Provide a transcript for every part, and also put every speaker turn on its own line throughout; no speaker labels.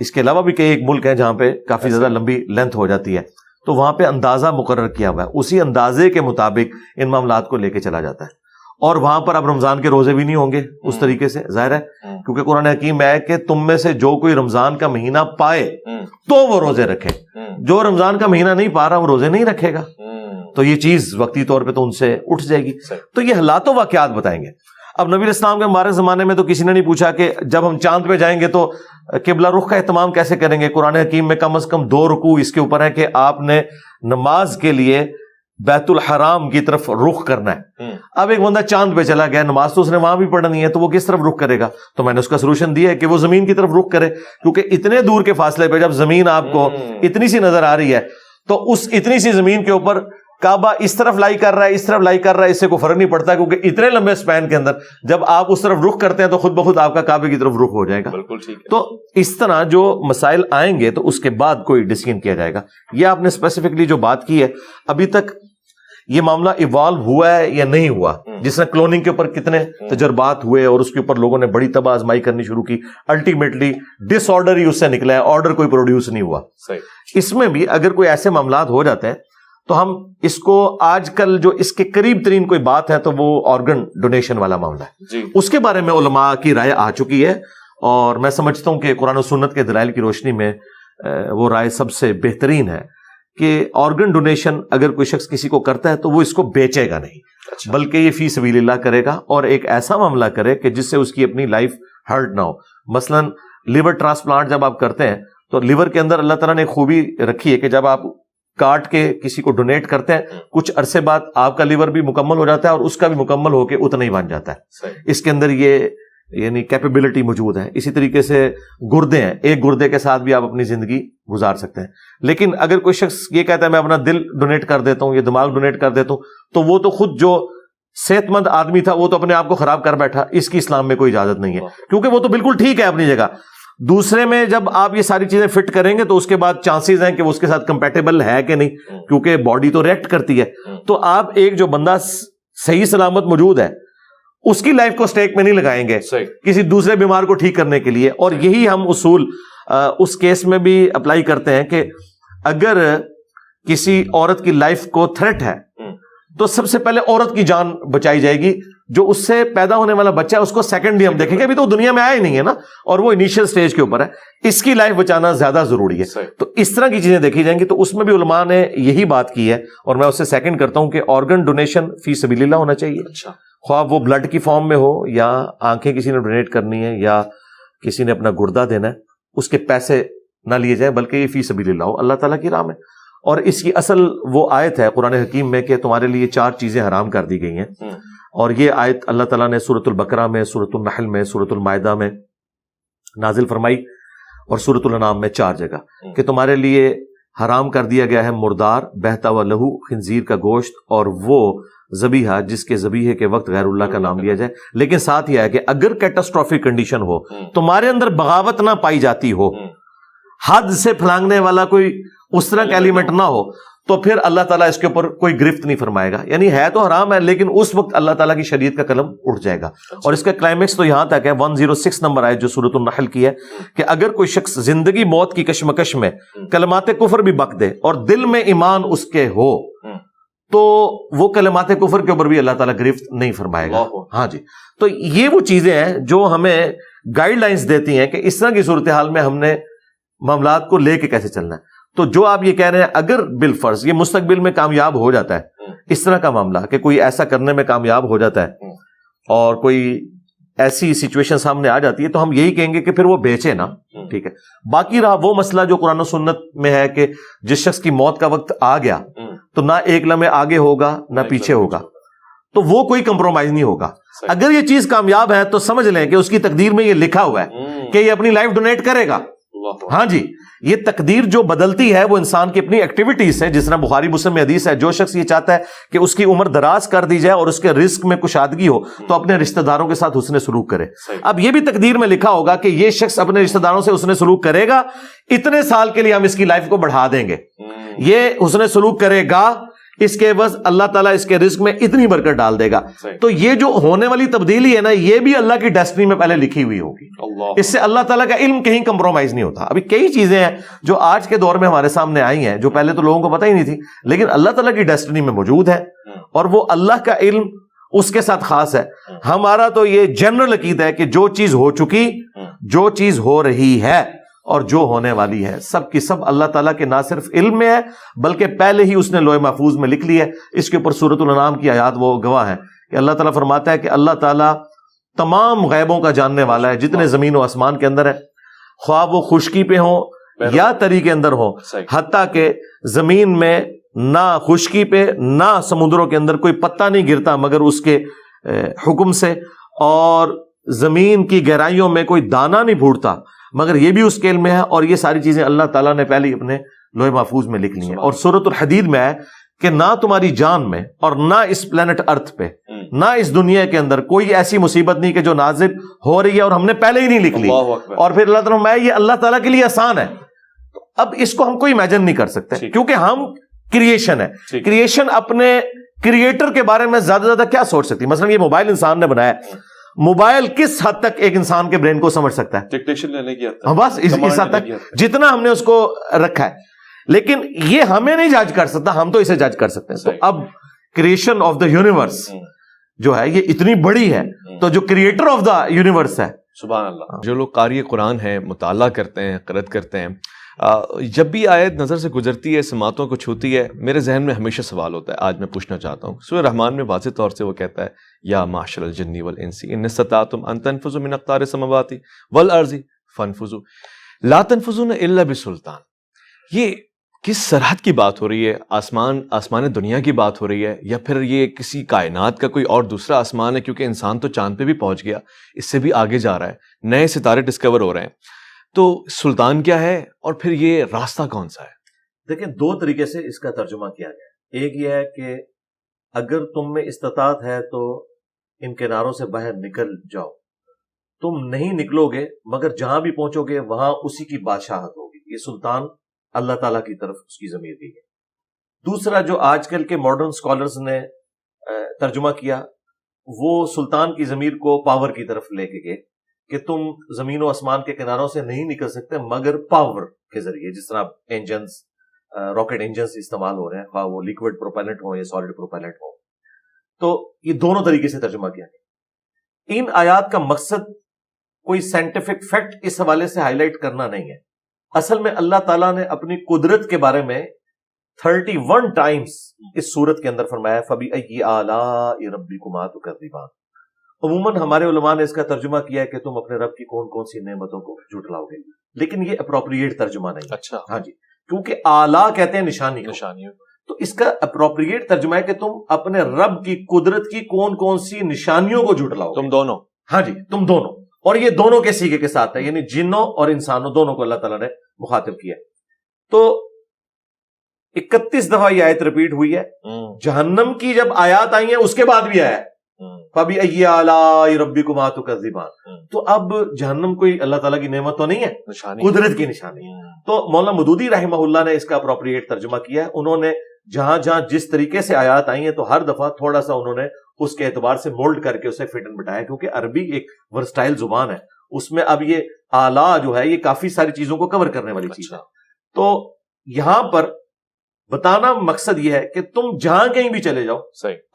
اس کے علاوہ بھی کئی ایک ملک ہیں جہاں پہ کافی زیادہ لمبی لینتھ ہو جاتی ہے، تو وہاں پہ اندازہ مقرر کیا ہوا ہے، اسی اندازے کے مطابق ان معاملات کو لے کے چلا جاتا ہے. اور وہاں پر اب رمضان کے روزے بھی نہیں ہوں گے اس طریقے سے، ظاہر ہے، کیونکہ قرآن حکیم میں ہے کہ تم میں سے جو کوئی رمضان کا مہینہ پائے تو وہ روزے رکھے، جو رمضان کا مہینہ نہیں پا رہا وہ روزے نہیں رکھے گا. تو یہ چیز وقتی طور پہ تو ان سے اٹھ جائے گی. تو یہ حالات و واقعات بتائیں گے. اب نبی علیہ السلام کے مبارک زمانے میں تو کسی نے نہیں پوچھا کہ جب ہم چاند پہ جائیں گے تو قبلہ رخ کا اہتمام کیسے کریں گے. قرآن حکیم میں کم از کم 2 رکوع اس کے اوپر ہے کہ آپ نے نماز کے لیے بیت الحرام کی طرف رخ کرنا ہے. اب ایک بندہ چاند پہ چلا گیا، نماز تو اس نے وہاں بھی پڑھنی ہے، تو وہ کس طرف رخ کرے گا؟ تو میں نے اس کا سولوشن دیا ہے کہ وہ زمین کی طرف رخ کرے، کیونکہ اتنے دور کے فاصلے پہ جب زمین آپ کو اتنی سی نظر آ رہی ہے تو اس اتنی سی زمین کے اوپر کعبہ اس طرف لائی کر رہا ہے، اس طرف لائی کر رہا ہے، اس سے کوئی فرق نہیں پڑتا، کیونکہ اتنے لمبے سپین کے اندر جب آپ اس طرف رخ کرتے ہیں تو خود بخود آپ کا کعبے کی طرف رخ ہو جائے گا.
بالکل ٹھیک ہے.
تو اس طرح جو مسائل آئیں گے تو اس کے بعد کوئی ڈیسیژن کیا جائے گا. یہ آپ نے اسپیسیفکلی جو بات کی ہے، ابھی تک یہ معاملہ ایوالو ہوا ہے یا نہیں ہوا، جس نے کلوننگ کے اوپر کتنے تجربات ہوئے اور اس کے اوپر لوگوں نے بڑی تباہ آزمائی کرنی شروع کی، الٹیمیٹلی ڈس آرڈر ہی اس سے نکلا ہے، آرڈر کوئی پروڈیوس نہیں ہوا. اس میں بھی اگر کوئی ایسے معاملات ہو جاتے ہیں تو ہم اس کو آج کل جو اس کے قریب ترین کوئی بات ہے تو وہ آرگن ڈونیشن والا معاملہ ہے. اس کے بارے میں علماء کی رائے آ چکی ہے، اور میں سمجھتا ہوں کہ قرآن و سنت کے دلائل کی روشنی میں وہ رائے سب سے بہترین ہے کہ آرگن ڈونیشن اگر کوئی شخص کسی کو کرتا ہے تو وہ اس کو بیچے گا نہیں، بلکہ یہ فی سبیل اللہ کرے گا، اور ایک ایسا معاملہ کرے کہ جس سے اس کی اپنی لائف ہرٹ نہ ہو. مثلا لیور ٹرانسپلانٹ جب آپ کرتے ہیں تو لیور کے اندر اللہ تعالیٰ نے ایک خوبی رکھی ہے کہ جب آپ کاٹ کے کسی کو ڈونیٹ کرتے ہیں کچھ عرصے بعد آپ کا لیور بھی مکمل ہو جاتا ہے اور اس کا بھی مکمل ہو کے اتنا ہی بن جاتا ہے. اس کے اندر یہ یعنی کیپیبلٹی موجود ہے. اسی طریقے سے گردے ہیں، ایک گردے کے ساتھ بھی آپ اپنی زندگی گزار سکتے ہیں. لیکن اگر کوئی شخص یہ کہتا ہے میں اپنا دل ڈونیٹ کر دیتا ہوں یا دماغ ڈونیٹ کر دیتا ہوں، تو وہ تو خود جو صحت مند آدمی تھا وہ تو اپنے آپ کو خراب کر بیٹھا. اس کی اسلام میں کوئی اجازت نہیں ہے، کیونکہ وہ تو بالکل ٹھیک ہے اپنی جگہ. دوسرے میں جب آپ یہ ساری چیزیں فٹ کریں گے تو اس کے بعد چانسز ہیں کہ وہ اس کے ساتھ کمپیٹیبل ہے کہ نہیں، کیونکہ باڈی تو ریئیکٹ کرتی ہے. تو آپ ایک جو بندہ صحیح سلامت موجود ہے اس کی لائف کو سٹیک میں نہیں لگائیں گے کسی دوسرے بیمار کو ٹھیک کرنے کے لیے. اور یہی ہم اصول اس کیس میں بھی اپلائی کرتے ہیں کہ اگر کسی عورت کی لائف کو تھریٹ ہے تو سب سے پہلے عورت کی جان بچائی جائے گی. جو اس سے پیدا ہونے والا بچہ ہے اس کو سیکنڈلی ہم دیکھیں گے، ابھی تو دنیا میں آیا ہی نہیں ہے نا، اور وہ انیشیل سٹیج کے اوپر ہے، اس کی لائف بچانا زیادہ ضروری ہے. تو اس طرح کی چیزیں دیکھی جائیں گی. تو اس میں بھی علماء نے یہی بات کی ہے، اور میں اس سے سیکنڈ کرتا ہوں کہ آرگن ڈونیشن فی سبیل اللہ ہونا چاہیے. خواہ وہ بلڈ کی فارم میں ہو یا آنکھیں کسی نے ڈونیٹ کرنی ہے یا کسی نے اپنا گردہ دینا ہے، اس کے پیسے نہ لیے جائیں بلکہ یہ فی سبیل اللہ ہو، اللہ تعالیٰ کی راہ میں. اور اس کی اصل وہ آیت ہے قرآن حکیم میں کہ تمہارے لیے 4 چیزیں حرام کر دی گئی ہیں. اور یہ آیت اللہ تعالیٰ نے سورۃ البقرہ میں، سورۃ النحل میں، سورۃ المائدہ میں نازل فرمائی، اور سورۃ الانعام میں 4 جگہ کہ تمہارے لیے حرام کر دیا گیا ہے مردار، بہتا ہوا لہو، خنزیر کا گوشت، اور وہ ذبیحہ جس کے ذبیحے کے وقت غیر اللہ کا نام لیا جائے. لیکن ساتھ یہ ہے کہ اگر کیٹاسٹرافک کنڈیشن ہو، تمہارے اندر بغاوت نہ پائی جاتی ہو، حد سے پھلانگنے والا کوئی اس طرح کا ایلیمنٹ نہ ہو، تو پھر اللہ تعالیٰ اس کے اوپر کوئی گرفت نہیں فرمائے گا. یعنی ہے تو حرام ہے لیکن اس وقت اللہ تعالیٰ کی شریعت کا قلم اٹھ جائے گا. اور اس کا کلائمیکس تو یہاں تک ہے 106 نمبر آیت جو سورۃ النحل کی ہے کہ اگر کوئی شخص زندگی موت کی کشمکش میں کلمات کفر بھی بک دے اور دل میں ایمان اس کے ہو تو وہ کلمات کفر کے اوپر بھی اللہ تعالیٰ گرفت نہیں فرمائے گا. ہاں جی. تو یہ وہ چیزیں ہیں جو ہمیں گائیڈ لائنز دیتی ہیں کہ اس طرح کی صورتحال میں ہم نے معاملات کو لے کے کیسے چلنا ہے. تو جو آپ یہ کہہ رہے ہیں اگر بالفرض یہ مستقبل میں کامیاب ہو جاتا ہے اس طرح کا معاملہ کہ کوئی ایسا کرنے میں کامیاب ہو جاتا ہے اور کوئی ایسی سچویشن سامنے آ جاتی ہے تو ہم یہی کہیں گے کہ پھر وہ بیچے نا. ٹھیک ہے. باقی رہا وہ مسئلہ جو قرآن و سنت میں ہے کہ جس شخص کی موت کا وقت آ گیا تو نہ ایک لمحے آگے ہوگا نہ پیچھے ہوگا، تو وہ کوئی کمپرومائز نہیں ہوگا. اگر یہ چیز کامیاب ہے تو سمجھ لیں کہ اس کی تقدیر میں یہ لکھا ہوا ہے کہ یہ اپنی لائف ڈونیٹ کرے گا. ہاں جی. یہ تقدیر جو بدلتی ہے وہ انسان کی اپنی ایکٹیویٹیز ہے. جس طرح بخاری مسلم میں حدیث ہے جو شخص یہ چاہتا ہے کہ اس کی عمر دراز کر دی جائے اور اس کے رزق میں کشادگی ہو تو اپنے رشتہ داروں کے ساتھ حسن سلوک کرے. اب یہ بھی تقدیر میں لکھا ہوگا کہ یہ شخص اپنے رشتہ داروں سے حسن سلوک کرے گا، اتنے سال کے لیے ہم اس کی لائف کو بڑھا دیں گے. یہ حسن سلوک کرے گا اس کے عوض اللہ تعالیٰ اس کے رزق میں اتنی برکت ڈال دے گا. تو یہ جو ہونے والی تبدیلی ہے نا، یہ بھی اللہ کی ڈیسٹنی میں پہلے لکھی ہوئی ہوگی. اس سے اللہ تعالیٰ کا علم کہیں کمپرومائز نہیں ہوتا. ابھی کئی چیزیں ہیں جو آج کے دور میں ہمارے سامنے آئی ہیں جو پہلے تو لوگوں کو پتہ ہی نہیں تھی، لیکن اللہ تعالیٰ کی ڈیسٹنی میں موجود ہے، اور وہ اللہ کا علم اس کے ساتھ خاص ہے. ہمارا تو یہ جنرل عقیدہ ہے کہ جو چیز ہو چکی، جو چیز ہو رہی ہے اور جو ہونے والی ہے، سب کی سب اللہ تعالیٰ کے نہ صرف علم میں ہے بلکہ پہلے ہی اس نے لوح محفوظ میں لکھ لی ہے. اس کے اوپر سورۃ الانعام کی آیات وہ گواہ ہیں کہ اللہ تعالیٰ فرماتا ہے کہ اللہ تعالیٰ تمام غیبوں کا جاننے والا ہے جتنے زمین و آسمان کے اندر ہے، خواہ وہ خشکی پہ ہوں یا تری کے اندر ہوں، حتیٰ کہ زمین میں نہ خشکی پہ نہ سمندروں کے اندر کوئی پتا نہیں گرتا مگر اس کے حکم سے، اور زمین کی گہرائیوں میں کوئی دانہ نہیں پھوٹتا مگر یہ بھی اس کے علم میں ہے. اور یہ ساری چیزیں اللہ تعالیٰ نے پہلے اپنے لوح محفوظ میں لکھ لی ہیں. اور سورۃ الحدید میں ہے کہ نہ تمہاری جان میں اور نہ اس پلانٹ ارتھ پہ نہ اس دنیا کے اندر کوئی ایسی مصیبت نہیں کہ جو نازل ہو رہی ہے اور ہم نے پہلے ہی نہیں لکھ لی. اور پھر اللہ تعالیٰ یہ اللہ تعالیٰ کے لیے آسان ہے. اب اس کو ہم کوئی امیجن نہیں کر سکتے کیونکہ ہم کریشن ہے. کریشن اپنے کریٹر کے بارے میں زیادہ زیادہ کیا سوچ سکتی؟ مثلا یہ موبائل انسان نے بنایا ہے، موبائل کس حد تک ایک انسان کے برین کو سمجھ سکتا ہے؟
ڈکٹیشن لینے کی حد تک،
بس اس حد تک جتنا ہم نے اس کو رکھا ہے. لیکن یہ ہمیں نہیں جج کر سکتا، ہم تو اسے جج کر سکتے ہیں. تو اب کریشن آف دا یونیورس جو ہے یہ اتنی بڑی ہے، تو جو کریٹر آف دا یونیورس ہے،
سبحان اللہ. جو لوگ قاری قرآن ہیں، مطالعہ کرتے ہیں، قرأت کرتے ہیں، جب بھی آیت نظر سے گزرتی ہے، سماعتوں کو چھوتی ہے، میرے ذہن میں ہمیشہ سوال ہوتا ہے. آج میں پوچھنا چاہتا ہوں. سورہ رحمان میں واضح طور سے وہ کہتا ہے یا معشر الجن والانس ان استطعتم ان تنفذوا من اقطار السماوات والارض فانفذوا لا تنفذون الا بسلطان. یہ کس سرحد کی بات ہو رہی ہے؟ آسمان دنیا کی بات ہو رہی ہے، یا پھر یہ کسی کائنات کا کوئی اور دوسرا آسمان ہے؟ کیونکہ انسان تو چاند پہ بھی پہنچ گیا، اس سے بھی آگے جا رہا ہے، نئے ستارے ڈسکور ہو رہے ہیں. تو سلطان کیا ہے اور پھر یہ راستہ کون سا ہے؟
دیکھیں، دو طریقے سے اس کا ترجمہ کیا گیا. ایک یہ ہے کہ اگر تم میں استطاعت ہے تو ان کناروں سے باہر نکل جاؤ. تم نہیں نکلو گے مگر جہاں بھی پہنچو گے وہاں اسی کی بادشاہت ہوگی. یہ سلطان اللہ تعالیٰ کی طرف اس کی ضمیر دی ہے. دوسرا جو آج کل کے ماڈرن سکالرز نے ترجمہ کیا، وہ سلطان کی ضمیر کو پاور کی طرف لے کے گئے کہ تم زمین و آسمان کے کناروں سے نہیں نکل سکتے مگر پاور کے ذریعے. جس طرح انجنز، راکٹ انجنز استعمال ہو رہے ہیں، خواہ وہ لیکوڈ پروپیلنٹ ہو یا سالڈ پروپیلنٹ ہو. تو یہ دونوں طریقے سے ترجمہ کیا گیا. ان آیات کا مقصد کوئی سائنٹیفک فیکٹ اس حوالے سے ہائی لائٹ کرنا نہیں ہے. اصل میں اللہ تعالیٰ نے اپنی قدرت کے بارے میں 31 ٹائمز اس سورت کے اندر فرمایا فَبِأَيِّ آلَاءِ رَبِّكُمَا تُكَذِّبَانِ. عموماً ہمارے علماء نے اس کا ترجمہ کیا ہے کہ تم اپنے رب کی کون کون سی نعمتوں کو جھٹلاؤ گے، لیکن یہ اپروپریٹ ترجمہ نہیں.
اچھا،
ہاں جی، کیونکہ آلہ کہتے ہیں نشانیوں، تو اس کا اپروپریٹ ترجمہ ہے کہ تم اپنے رب کی قدرت کی کون کون سی نشانیوں کو جھٹلاؤ.
تم دونوں.
ہاں جی، تم دونوں. اور یہ دونوں کے سیغے کے ساتھ ہے، یعنی جنوں اور انسانوں دونوں کو اللہ تعالیٰ نے مخاطب کیا. تو 31 دفعہ یہ آیت ریپیٹ ہوئی ہے. جہنم کی جب آیات آئی ہیں اس کے بعد بھی آیا ہے فَبِأَيِّ آلَاءِ رَبِّكُمَا تُكَذِّبَانِ. تو اب جہنم کوئی اللہ تعالیٰ کی نعمت تو نہیں ہے، قدرت کی نشانی. تو مولانا مودودی رحمہ اللہ نے اس کا اپروپریٹ ترجمہ کیا ہے. انہوں نے جہاں جہاں جس طریقے سے آیات آئی ہیں تو ہر دفعہ تھوڑا سا انہوں نے اس کے اعتبار سے مولڈ کر کے اسے فٹ اینڈ بٹایا، کیونکہ عربی ایک ورسٹائل زبان ہے. اس میں اب یہ آلہ جو ہے یہ کافی ساری چیزوں کو کور کرنے والی چیز ہے. تو یہاں پر بتانا مقصد یہ ہے کہ تم جہاں کہیں بھی چلے جاؤ،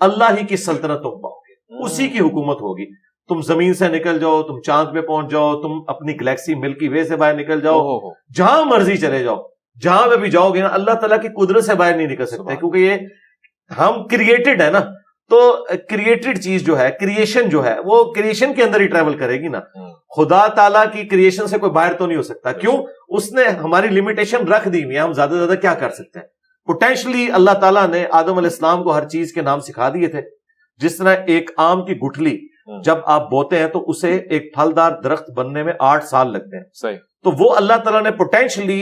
اللہ ہی کی سلطنت تم پاؤ گے، اسی کی حکومت ہوگی. تم زمین سے نکل جاؤ، تم چاند پہ پہنچ جاؤ، تم اپنی گلیکسی ملکی وے سے باہر نکل جاؤ، جہاں مرضی چلے جاؤ، جہاں پہ بھی جاؤ گے نا اللہ تعالیٰ کی قدرت سے باہر نہیں نکل سکتے، کیونکہ یہ ہم کریٹڈ ہے نا. تو کریٹڈ چیز جو ہے، کریشن جو ہے، وہ کریشن کے اندر ہی ٹریول کرے گی نا. خدا تعالیٰ کی کریشن سے کوئی باہر تو نہیں ہو سکتا. کیوں؟ اس نے ہماری لمیٹیشن رکھ دی ہوئی ہے، ہم زیادہ سے زیادہ کیا کر سکتے ہیں. پوٹینشلی اللہ تعالیٰ نے آدم علیہ السلام کو ہر چیز کے نام سکھا دیے تھے. جس طرح ایک آم کی گٹھلی جب آپ بوتے ہیں تو اسے ایک پھلدار درخت بننے میں 8 سال لگتے ہیں.
صحیح.
تو وہ اللہ تعالیٰ نے پوٹینشلی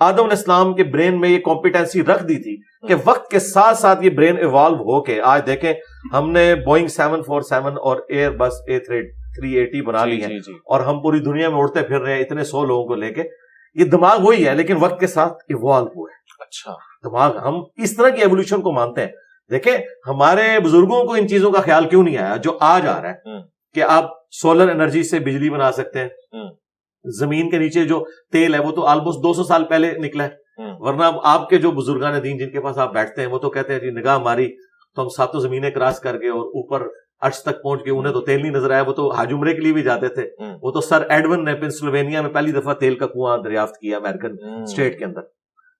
آدم علیہ السلام کے برین میں یہ کمپیٹنسی رکھ دی تھی کہ وقت کے ساتھ ساتھ یہ برین ایوالو ہو کے آج دیکھیں ہم نے بوئنگ 747 اور ایئر بس A380 بنا لی ہے، اور ہم پوری دنیا میں اڑتے پھر رہے ہیں اتنے 100 لوگوں کو لے کے. یہ دماغ وہی ہے لیکن وقت کے ساتھ ایوالو ہوا ہے.
اچھا
دماغ ہم اس طرح کی ایوولوشن کو مانتے ہیں. دیکھیں ہمارے بزرگوں کو ان چیزوں کا خیال کیوں نہیں آیا جو آج آ رہا ہے کہ آپ سولر انرجی سے بجلی بنا سکتے ہیں. زمین کے نیچے جو تیل ہے وہ تو آلموسٹ 200 سال پہلے نکلا ہے. ورنہ آپ کے جو بزرگان دین جن کے پاس آپ بیٹھتے ہیں وہ تو کہتے ہیں جی نگاہ ماری تو ہم ساتوں زمینیں کراس کر کے اور اوپر عرش تک پہنچ کے انہیں تو تیل نہیں نظر آیا. وہ تو حج عمرے کے لیے بھی جاتے تھے. وہ تو سر ایڈون نے پنسلوینیا میں پہلی دفعہ تیل کا کنواں دریافت کیا امریکن اسٹیٹ کے اندر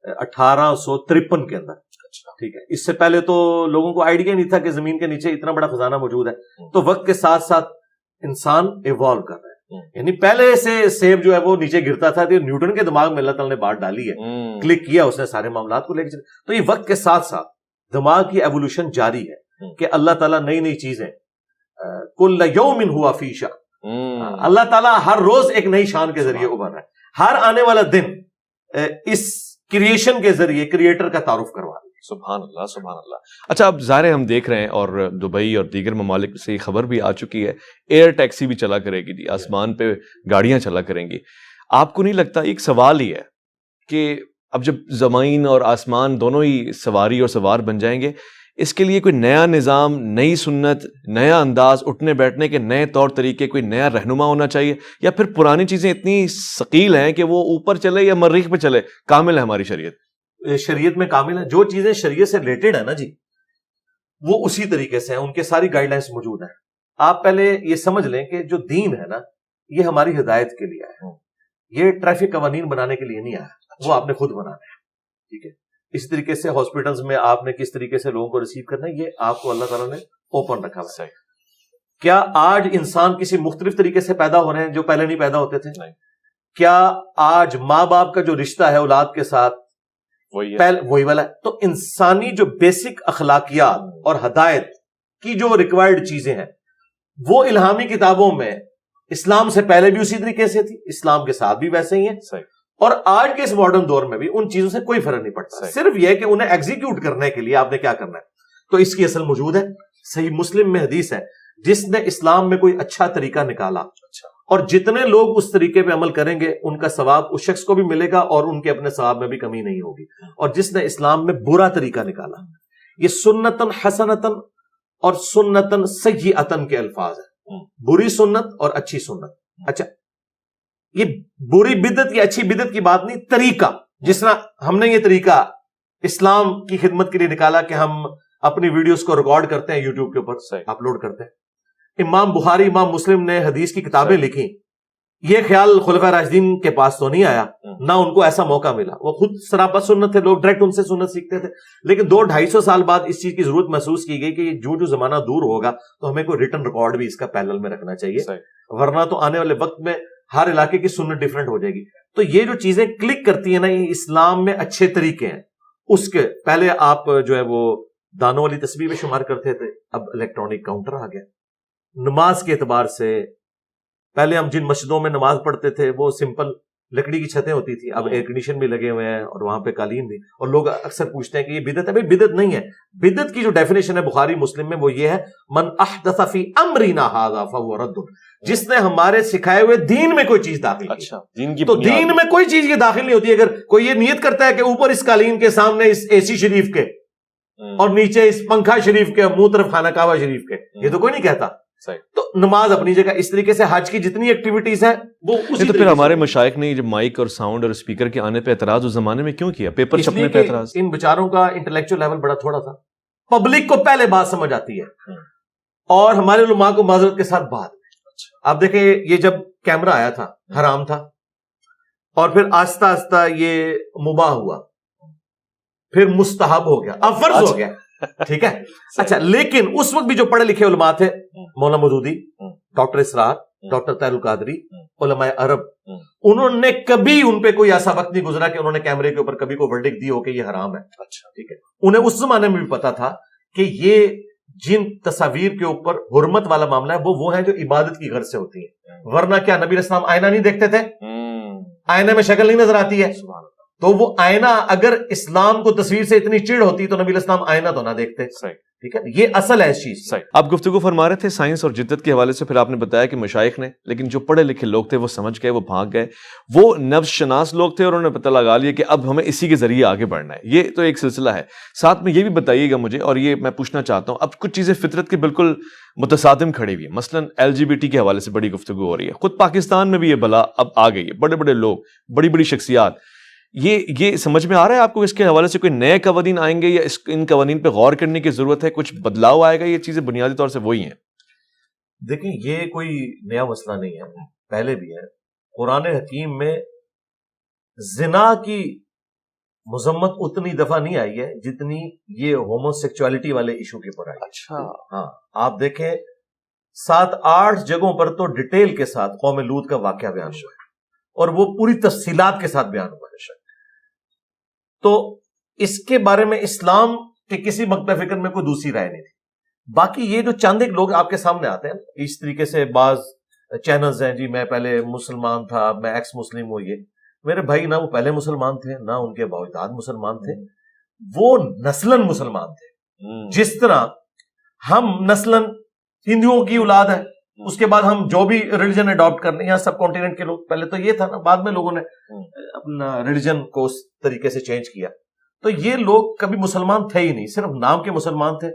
1853 کے اندر. ٹھیک ہے, اس سے پہلے تو لوگوں کو آئیڈیا نہیں تھا کہ زمین کے نیچے اتنا بڑا خزانہ موجود ہے. تو وقت کے ساتھ ساتھ انسان ایوالو کر رہا ہے. یعنی پہلے سے سیب جو ہے وہ نیچے گرتا تھا تو نیوٹن کے دماغ میں اللہ تعالیٰ نے بات ڈالی ہے, کلک کیا اس نے سارے معاملات کو لے کے. تو یہ وقت کے ساتھ ساتھ دماغ کی ایوولوشن جاری ہے کہ اللہ تعالیٰ نئی نئی چیزیں کل یوم ہوا فی شأن, اللہ تعالیٰ ہر روز ایک نئی شان کے ذریعے ابھر رہا ہے. ہر آنے والا دن اس کریشن کے ذریعے کریٹر کا تعارف کروا رہا ہے.
سبحان اللہ سبحان اللہ. اچھا اب ظاہر ہم دیکھ رہے ہیں اور دبئی اور دیگر ممالک سے یہ خبر بھی آ چکی ہے ایئر ٹیکسی بھی چلا کرے گی, آسمان پہ گاڑیاں چلا کریں گی. آپ کو نہیں لگتا ایک سوال ہی ہے کہ اب جب زمین اور آسمان دونوں ہی سواری اور سوار بن جائیں گے, اس کے لیے کوئی نیا نظام, نئی سنت, نیا انداز, اٹھنے بیٹھنے کے نئے طور طریقے, کوئی نیا رہنما ہونا چاہیے, یا پھر پرانی چیزیں اتنی ثقیل ہیں کہ وہ اوپر چلے یا مریخ پہ چلے, کامل ہے ہماری شریعت؟
شریعت میں کامل ہے. جو چیزیں شریعت سے ریلیٹڈ ہیں نا جی وہ اسی طریقے سے ہیں, ان کے ساری گائیڈ لائنس موجود ہیں. آپ پہلے یہ سمجھ لیں کہ جو دین ہے نا یہ ہماری ہدایت کے لیے آیا ہے, یہ ٹریفک قوانین بنانے کے لیے نہیں آیا, وہ آپ نے خود بنانا ہے. ٹھیک ہے, اسی طریقے سے ہاسپٹلز میں آپ نے کس طریقے سے لوگوں کو ریسیو کرنا ہے یہ آپ کو اللہ تعالیٰ نے اوپن رکھا ہے. کیا آج انسان کسی مختلف طریقے سے پیدا ہو رہے ہیں جو پہلے نہیں پیدا ہوتے تھے؟ کیا آج ماں باپ کا جو رشتہ ہے اولاد کے ساتھ وہی والا ہے؟ تو انسانی جو بیسک اخلاقیات اور ہدایت کی جو ریکوائرڈ چیزیں ہیں وہ الہامی کتابوں میں اسلام سے پہلے بھی اسی طریقے سے تھی, اسلام کے ساتھ بھی ویسے ہی ہیں, اور آج کے اس ماڈرن دور میں بھی ان چیزوں سے کوئی فرق نہیں پڑتا. صرف یہ کہ انہیں ایگزیکیوٹ کرنے کے لیے آپ نے کیا کرنا ہے. تو اس کی اصل موجود ہے. صحیح مسلم میں حدیث ہے جس نے اسلام میں کوئی اچھا طریقہ نکالا اور جتنے لوگ اس طریقے پہ عمل کریں گے ان کا ثواب اس شخص کو بھی ملے گا اور ان کے اپنے ثواب میں بھی کمی نہیں ہوگی. اور جس نے اسلام میں برا طریقہ نکالا, یہ سنتن حسنتن اور سنتن سیئتن کے الفاظ ہیں, بری سنت اور اچھی سنت. اچھا یہ بری بدعت یا اچھی بدعت کی بات نہیں, طریقہ. جس طرح ہم نے یہ طریقہ اسلام کی خدمت کے لیے نکالا کہ ہم اپنی ویڈیوز کو ریکارڈ کرتے ہیں یوٹیوب کے اوپر اپلوڈ کرتے ہیں. امام بخاری امام مسلم نے حدیث کی کتابیں لکھی, یہ خیال خلفائے راشدین کے پاس تو نہیں آیا, نہ ان کو ایسا موقع ملا. وہ خود سراپا سنت تھے, لوگ ڈائریکٹ ان سے سنت سیکھتے تھے. لیکن 200-250 سال بعد اس چیز کی ضرورت محسوس کی گئی کہ جو زمانہ دور ہوگا تو ہمیں کوئی ریٹن ریکارڈ بھی اس کا پیرلل میں رکھنا چاہیے, ورنہ تو آنے والے وقت میں ہر علاقے کی سنت ڈیفرنٹ ہو جائے گی. تو یہ جو چیزیں کلک کرتی ہیں نا, یہ اسلام میں اچھے طریقے ہیں. اس کے پہلے آپ جو ہے وہ دانوں والی تسبیح میں شمار کرتے تھے, اب الیکٹرانک کاؤنٹر آ گیا. نماز کے اعتبار سے پہلے ہم جن مسجدوں میں نماز پڑھتے تھے وہ سمپل لکڑی کی چھتیں ہوتی تھی, اب ایئر کنڈیشن بھی لگے ہوئے ہیں اور وہاں پہ قالین بھی. اور لوگ اکثر پوچھتے ہیں کہ یہ بدعت ہے. بھائی بدعت نہیں ہے. بدعت کی جو ڈیفینیشن ہے بخاری مسلم میں وہ یہ ہے, من احدث فی امرنا ھذا فہو رد, جس نے ہمارے سکھائے ہوئے دین میں کوئی چیز داخل کی. تو دین میں کوئی چیز یہ داخل نہیں ہوتی. اگر کوئی یہ نیت کرتا ہے کہ اوپر اس قالین کے سامنے اس اے سی شریف کے اور نیچے اس پنکھا شریف کے منہ طرف خانہ کعبہ شریف کے, یہ تو کوئی نہیں کہتا. تو نماز اپنی جگہ اس طریقے سے, حج کی جتنی ایکٹیویٹیز ہیں وہ اسی. تو
پھر ہمارے مشائخ نے جب مائک اور ساؤنڈ اور اسپیکر کے آنے پہ اعتراض اس زمانے میں کیوں کیا؟ پیپر چھپنے پہ اعتراض.
ان بیچاروں کا انٹلیکچوئل لیول بڑا تھوڑا تھا. پبلک کو پہلے بات سمجھ آتی ہے اور ہمارے علماء کو معذرت کے ساتھ بعد. آپ دیکھیں یہ جب کیمرہ آیا تھا حرام تھا, اور پھر آہستہ آہستہ یہ مباح ہوا, پھر مستحب ہو گیا, اب فرض ہو گیا. ٹھیک ہے. اچھا لیکن اس وقت بھی جو پڑھے لکھے علماء تھے, مولانا مودودی, ڈاکٹر اسرار, ڈاکٹر طاہر القادری, علماء عرب, انہوں نے کبھی ان پہ کوئی ایسا وقت نہیں گزرا کہ انہوں نے کیمرے کے اوپر کبھی کوئی ورڈکٹ دی ہو کہ یہ حرام ہے. اچھا ٹھیک ہے. انہیں اس زمانے میں بھی پتا تھا کہ یہ جن تصاویر کے اوپر حرمت والا معاملہ ہے وہ ہیں جو عبادت کی غرض سے ہوتی ہیں. ورنہ کیا نبی اسلام آئینہ نہیں دیکھتے تھے؟ آئینے میں شکل نہیں نظر آتی ہے. تو وہ آئینہ اگر اسلام کو تصویر سے اتنی چڑ ہوتی تو نبی الاسلام آئینہ تو نہ دیکھتے. ٹھیک ہے, یہ اصل ہے اس چیز.
آپ گفتگو فرما رہے تھے سائنس اور جدت کے حوالے سے, پھر آپ نے بتایا کہ مشائخ نے, لیکن جو پڑھے لکھے لوگ تھے وہ سمجھ گئے, وہ بھاگ گئے, وہ نفس شناس لوگ تھے اور انہوں نے پتہ لگا لیا کہ اب ہمیں اسی کے ذریعے آگے بڑھنا ہے. یہ تو ایک سلسلہ ہے. ساتھ میں یہ بھی بتائیے گا مجھے, اور یہ میں پوچھنا چاہتا ہوں, اب کچھ چیزیں فطرت کے بالکل متصادم کھڑی ہوئی ہیں. مثلا LGBT کے حوالے سے بڑی گفتگو ہو رہی ہے. خود پاکستان میں بھی یہ بلا اب آ گئی ہے. بڑے بڑے لوگ, بڑی بڑی شخصیات, یہ سمجھ میں آ رہا ہے آپ کو اس کے حوالے سے کوئی نئے قوانین آئیں گے یا ان قوانین پہ غور کرنے کی ضرورت ہے, کچھ بدلاؤ آئے گا؟ یہ چیزیں بنیادی طور سے وہی ہیں.
دیکھیں, یہ کوئی نیا مسئلہ نہیں ہے, پہلے بھی ہے. قرآن حکیم میں زنا کی مذمت اتنی دفعہ نہیں آئی ہے جتنی یہ ہومو سیکچوالٹی والے ایشو کے اوپر آئی.
اچھا,
ہاں, آپ دیکھیں 7-8 جگہوں پر تو ڈیٹیل کے ساتھ قوم لوط کا واقعہ بیان ہوا ہے, اور وہ پوری تفصیلات کے ساتھ بیان ہوا ہے. تو اس کے بارے میں اسلام کے کسی مکتب فکر میں کوئی دوسری رائے نہیں تھی. باقی یہ جو چند ایک لوگ آپ کے سامنے آتے ہیں اس طریقے سے, بعض چینلز ہیں, جی میں پہلے مسلمان تھا, میں ایکس مسلم ہوں. یہ میرے بھائی نہ وہ پہلے مسلمان تھے نہ ان کے باوجود مسلمان تھے, وہ نسلاً مسلمان تھے. جس طرح ہم نسلاً ہندوؤں کی اولاد ہے, اس کے بعد ہم جو بھی ریلیجن اڈاپٹ کر لیں, یہاں سب کانٹیننٹ کے لوگ, پہلے تو یہ تھا نا, بعد میں لوگوں نے اپنا ریلیجن کو اس طریقے سے چینج کیا. تو یہ لوگ کبھی مسلمان تھے ہی نہیں, صرف نام کے مسلمان تھے.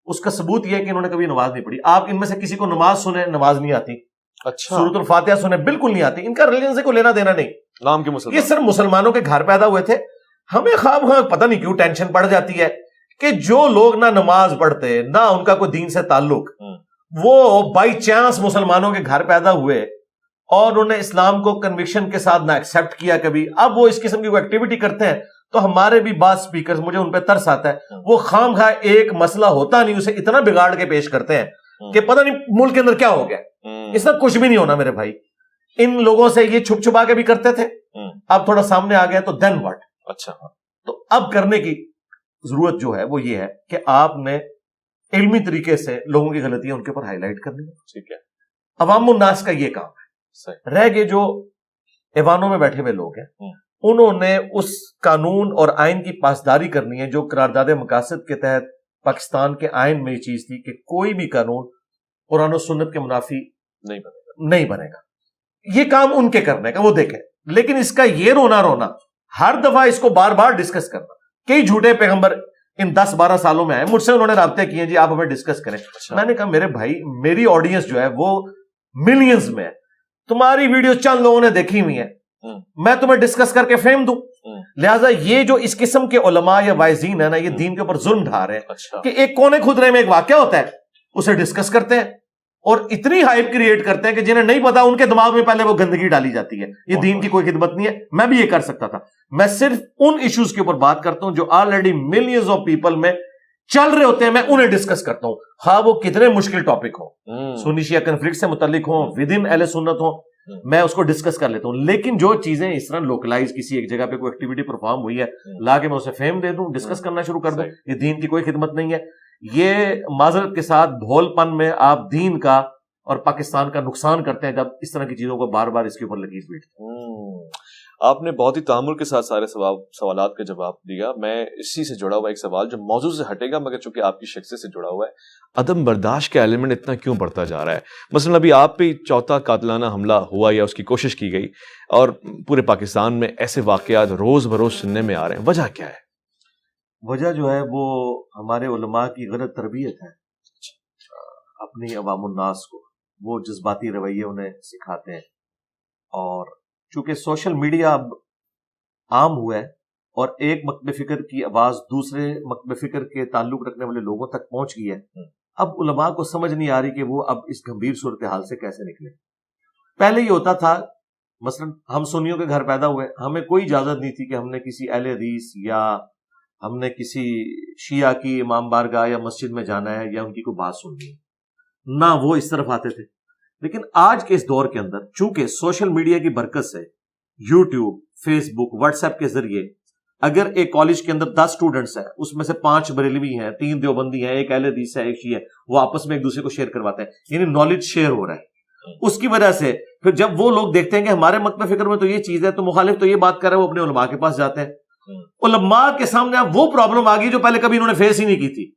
اس کا ثبوت یہ ہے کہ انہوں نے کبھی نماز نہیں پڑھی. آپ ان میں سے کسی کو نماز سنیں, نماز نہیں آتی.
اچھا,
سورۃ الفاتحہ سنیں, بالکل نہیں آتی. ان کا ریلیجن سے کوئی لینا دینا نہیں,
نام کے مسلمان.
یہ صرف مسلمانوں کے گھر پیدا ہوئے تھے. ہمیں خواب پتہ نہیں کیوں ٹینشن پڑ جاتی ہے کہ جو لوگ نہ نماز پڑھتے نہ ان کا کوئی دین سے تعلق, وہ بائی چانس مسلمانوں کے گھر پیدا ہوئے اور انہوں نے اسلام کو کنوکشن کے ساتھ نہ ایکسیپٹ کیا کبھی, اب وہ اس قسم کی کوئی ایکٹیویٹی کرتے ہیں. تو ہمارے بھی بعض سپیکرز, مجھے ان پہ ترس آتا ہے, وہ خام خواہ ایک مسئلہ ہوتا نہیں اسے اتنا بگاڑ کے پیش کرتے ہیں کہ پتہ نہیں ملک کے اندر کیا ہو گیا. اس طرح کچھ بھی نہیں ہونا میرے بھائی. ان لوگوں سے یہ چھپ چھپا کے بھی کرتے تھے, اب تھوڑا سامنے آ گیا تو دین واٹ.
اچھا,
تو اب کرنے کی ضرورت جو ہے وہ یہ ہے کہ آپ نے علمی طریقے سے لوگوں کی غلطیاں ان کے اوپر ہائی لائٹ کرنی ہے.
ٹھیک ہے,
عوام الناس کا یہ کام ہے. رہ گئے جو ایوانوں میں بیٹھے ہوئے لوگ ہیں, انہوں نے اس قانون اور آئین کی پاسداری کرنی ہے جو قرارداد مقاصد کے تحت پاکستان کے آئین میں یہ چیز تھی کہ کوئی بھی قانون قرآن و سنت کے منافی نہیں بنے گا. یہ کام ان کے کرنے کا, وہ دیکھیں. لیکن اس کا یہ رونا ہر دفعہ اس کو بار بار ڈسکس کرنا, کئی جھوٹے پیغمبر ان 10-12 سالوں میں آئے, مجھ سے انہوں نے رابطے کیے, جی آپ ہمیں ڈسکس کریں. میں نے کہا میرے بھائی, میری آڈینس جو ہے وہ ملینز میں ہے, تمہاری ویڈیو چند لوگوں نے دیکھی ہوئی ہیں, میں تمہیں ڈسکس کر کے فیم دوں. لہٰذا یہ جو اس قسم کے علماء یا وائزین ہے نا, یہ دین کے اوپر ظلم ڈھا رہے ہیں کہ ایک کونے خدرے میں ایک واقعہ ہوتا ہے, اسے ڈسکس کرتے ہیں اور اتنی ہائپ کریٹ کرتے ہیں کہ جنہیں نہیں پتا ان کے دماغ میں پہلے وہ گندگی ڈالی جاتی ہے. یہ دین کی کوئی خدمت نہیں ہے. میں بھی یہ کر سکتا تھا. میں صرف ان ایشوز کے اوپر بات کرتا ہوں جو آلریڈی ملینز آف پیپل میں چل رہے ہوتے ہیں, میں انہیں ڈسکس کرتا ہوں, خواہ وہ کتنے مشکل ٹاپک ہوں, سنی شیعہ کنفلکٹ سے متعلق ہوں, ود ان اہل سنت ہوں, میں اس کو ڈسکس کر لیتا ہوں. لیکن جو چیزیں اس طرح لوکلائز کسی ایک جگہ پہ کوئی ایکٹیویٹی پرفارم ہوئی ہے, لا کے میں اسے فیم دے دوں, ڈسکس کرنا شروع کر دوں, یہ دین کی کوئی خدمت نہیں ہے. یہ معذرت کے ساتھ بھول پن میں آپ دین کا اور پاکستان کا نقصان کرتے ہیں جب اس طرح کی چیزوں کو بار بار اس کے اوپر لکیر بیٹھتے ہیں.
آپ نے بہت ہی تحمل کے ساتھ سارے سوالات کا جواب دیا. میں اسی سے جڑا ہوا ایک سوال جو موضوع سے ہٹے گا مگر چونکہ آپ کی شخصیت سے جڑا ہوا ہے, عدم برداشت کا ایلیمنٹ اتنا کیوں بڑھتا جا رہا ہے؟ مثلا ابھی آپ پہ چوتھا قاتلانہ حملہ ہوا یا اس کی کوشش کی گئی, اور پورے پاکستان میں ایسے واقعات روز بروز سننے میں آ رہے ہیں, وجہ کیا ہے؟
وجہ جو ہے وہ ہمارے علماء کی غلط تربیت ہے اپنی عوام الناس کو. وہ جذباتی رویے انہیں سکھاتے ہیں, اور چونکہ سوشل میڈیا اب عام ہوا ہے اور ایک مکتب فکر کی آواز دوسرے مکتب فکر کے تعلق رکھنے والے لوگوں تک پہنچ گئی ہے, اب علماء کو سمجھ نہیں آ رہی کہ وہ اب اس گمبھیر صورتحال سے کیسے نکلے. پہلے یہ ہوتا تھا, مثلا ہم سنیوں کے گھر پیدا ہوئے, ہمیں کوئی اجازت نہیں تھی کہ ہم نے کسی اہل حدیث یا ہم نے کسی شیعہ کی امام بارگاہ یا مسجد میں جانا ہے یا ان کی کوئی بات سننی ہے, نہ وہ اس طرف آتے تھے. لیکن آج کے اس دور کے اندر چونکہ سوشل میڈیا کی برکت سے یوٹیوب, فیس بک, واٹس ایپ کے ذریعے اگر ایک کالج کے اندر 10 اسٹوڈنٹس ہیں, اس میں سے 5 بریلوی ہیں, 3 دیوبندی ہیں, ایک اہل حدیث ہے, ایک شیعہ ہے, وہ آپس میں ایک دوسرے کو شیئر کرواتے ہیں, یعنی نالج شیئر ہو رہا ہے. اس کی وجہ سے پھر جب وہ لوگ دیکھتے ہیں کہ ہمارے مکتب فکر میں تو یہ چیز ہے تو مخالف تو یہ بات کر رہے ہیں، وہ اپنے علماء کے پاس جاتے ہیں، علماء کے سامنے اب وہ پرابلم آ گئی جو پہلے کبھی انہوں نے فیس ہی نہیں کی تھی.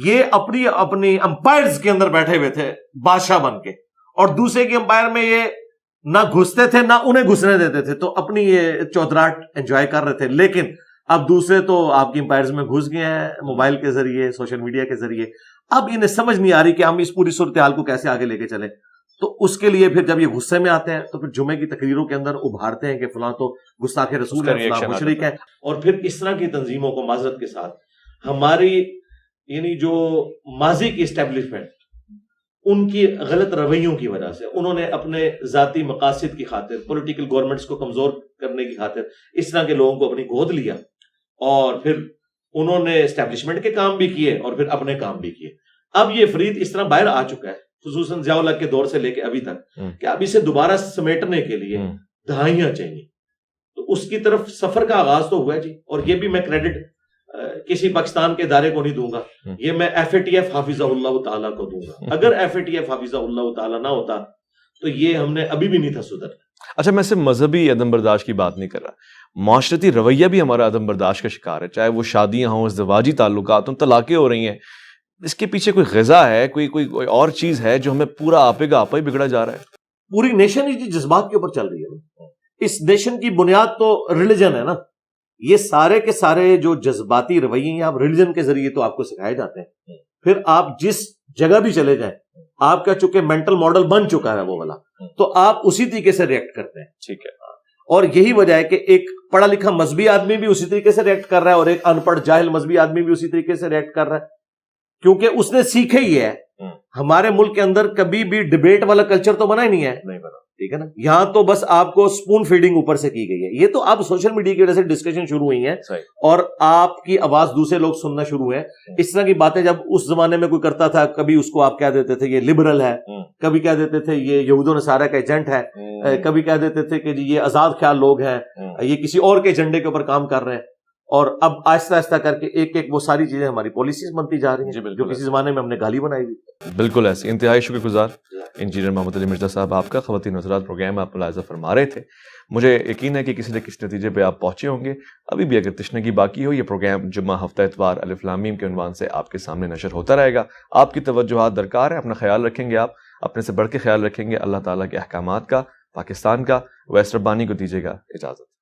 یہ اپنی امپائرز کے اندر بیٹھے ہوئے تھے بادشاہ بن کے، اور دوسرے کی امپائر میں یہ نہ گھستے تھے نہ انہیں گھسنے دیتے تھے، تو اپنی یہ چودراہٹ انجوائے کر رہے تھے. لیکن اب دوسرے تو آپ کی امپائرز میں گھس گئے ہیں موبائل کے ذریعے، سوشل میڈیا کے ذریعے. اب انہیں سمجھ نہیں آ رہی کہ ہم اس پوری صورتحال کو کیسے آگے لے کے چلیں. تو اس کے لیے پھر جب یہ غصے میں آتے ہیں تو پھر جمعے کی تقریروں کے اندر ابھارتے ہیں کہ فلاں تو گستاخ رسول ہے، فلاں مشرک ہے. اور پھر اس طرح کی تنظیموں کو معذرت کے ساتھ ہماری یعنی جو ماضی کی اسٹیبلشمنٹ، ان کی غلط رویوں کی وجہ سے انہوں نے اپنے ذاتی مقاصد کی خاطر، پولیٹیکل گورنمنٹس کو کمزور کرنے کی خاطر اس طرح کے لوگوں کو اپنی گود لیا، اور پھر انہوں نے اسٹیبلشمنٹ کے کام بھی کیے اور پھر اپنے کام بھی کیے. اب یہ فرید اس طرح باہر آ چکا ہے، خصوصاً ضیاء الحق کے دور سے لے کے ابھی تک، کہ اب اسے دوبارہ سمیٹنے کے لیے دہائیاں چاہیے. تو اس کی طرف سفر کا آغاز تو ہوا ہے جی. اور یہ بھی میں کریڈٹ کسی پاکستان کے ادارے کو نہیں دوں گا، یہ میں FATF حافظہ اللہ تعالیٰ کو دوں گا. اگر FATF حافظہ اللہ تعالیٰ نہ ہوتا تو یہ ہم نے ابھی بھی نہیں تھا سدھرنا.
اچھا، میں صرف مذہبی عدم برداشت کی بات نہیں کر رہا، معاشرتی رویہ بھی ہمارا عدم برداشت کا شکار ہے، چاہے وہ شادیاں ہوں، ازدواجی تعلقات ہوں، طلاقیں ہو رہی ہیں. اس کے پیچھے کوئی غذا ہے، کوئی اور چیز ہے جو ہمیں پورا آپے گا آپا ہی بگڑا جا رہا ہے.
پوری نیشن ہی جذبات کے اوپر چل رہی ہے. اس نیشن کی بنیاد تو ریلیجن ہے نا. یہ سارے کے سارے جو جذباتی رویے ہیں آپ ریلیجن کے ذریعے تو آپ کو سکھائے جاتے ہیں. پھر آپ جس جگہ بھی چلے جائیں، آپ کا چونکہ مینٹل ماڈل بن چکا ہے وہ والا، تو آپ اسی طریقے سے ریئیکٹ کرتے ہیں.
ٹھیک ہے.
اور یہی وجہ ہے کہ ایک پڑھا لکھا مذہبی آدمی بھی اسی طریقے سے ریئیکٹ کر رہا ہے، اور ایک ان پڑھ جاہل مذہبی آدمی بھی اسی طریقے سے ریئیکٹ کر رہا ہے، کیونکہ اس نے سیکھے ہی ہے. ہمارے ملک کے اندر کبھی بھی ڈیبیٹ والا کلچر تو بنا ہی نہیں ہے، ٹھیک ہے نا. یہاں تو بس آپ کو سپون فیڈنگ اوپر سے کی گئی ہے. یہ تو اب سوشل میڈیا کی وجہ سے ڈسکشن شروع ہوئی ہیں اور آپ کی آواز دوسرے لوگ سننا شروع ہیں. اس طرح کی باتیں جب اس زمانے میں کوئی کرتا تھا، کبھی اس کو آپ کہہ دیتے تھے یہ لبرل ہے، کبھی کہہ دیتے تھے یہ یہود و نصارہ کا ایجنٹ ہے، کبھی کہہ دیتے تھے کہ یہ آزاد خیال لوگ ہیں، یہ کسی اور کے ایجنڈے کے اوپر کام کر رہے ہیں. اور اب آہستہ آہستہ کر کے ایک ایک وہ ساری چیزیں ہماری پالیسیز بنتی جا رہی ہیں جو کسی زمانے میں ہم نے گالی بنائی ہوئی.
بالکل ایسی. انتہائی شکر گزار انجینئر محمد علی مرزا صاحب آپ کا. خواتین حضرات، پروگرام آپ ملاحظہ فرما رہے تھے، مجھے یقین ہے کہ کسی نہ کسی نتیجے پہ آپ پہنچے ہوں گے. ابھی بھی اگر تشنگی باقی ہو، یہ پروگرام جمعہ ہفتہ اتوار الف لام میم کے عنوان سے آپ کے سامنے نشر ہوتا رہے گا. آپ کی توجہات درکار ہے. اپنا خیال رکھیں گے، آپ اپنے سے بڑھ کے خیال رکھیں گے. اللہ تعالیٰ کے احکامات کا، پاکستان کا. ویس ربانی کو دیجیے گا اجازت.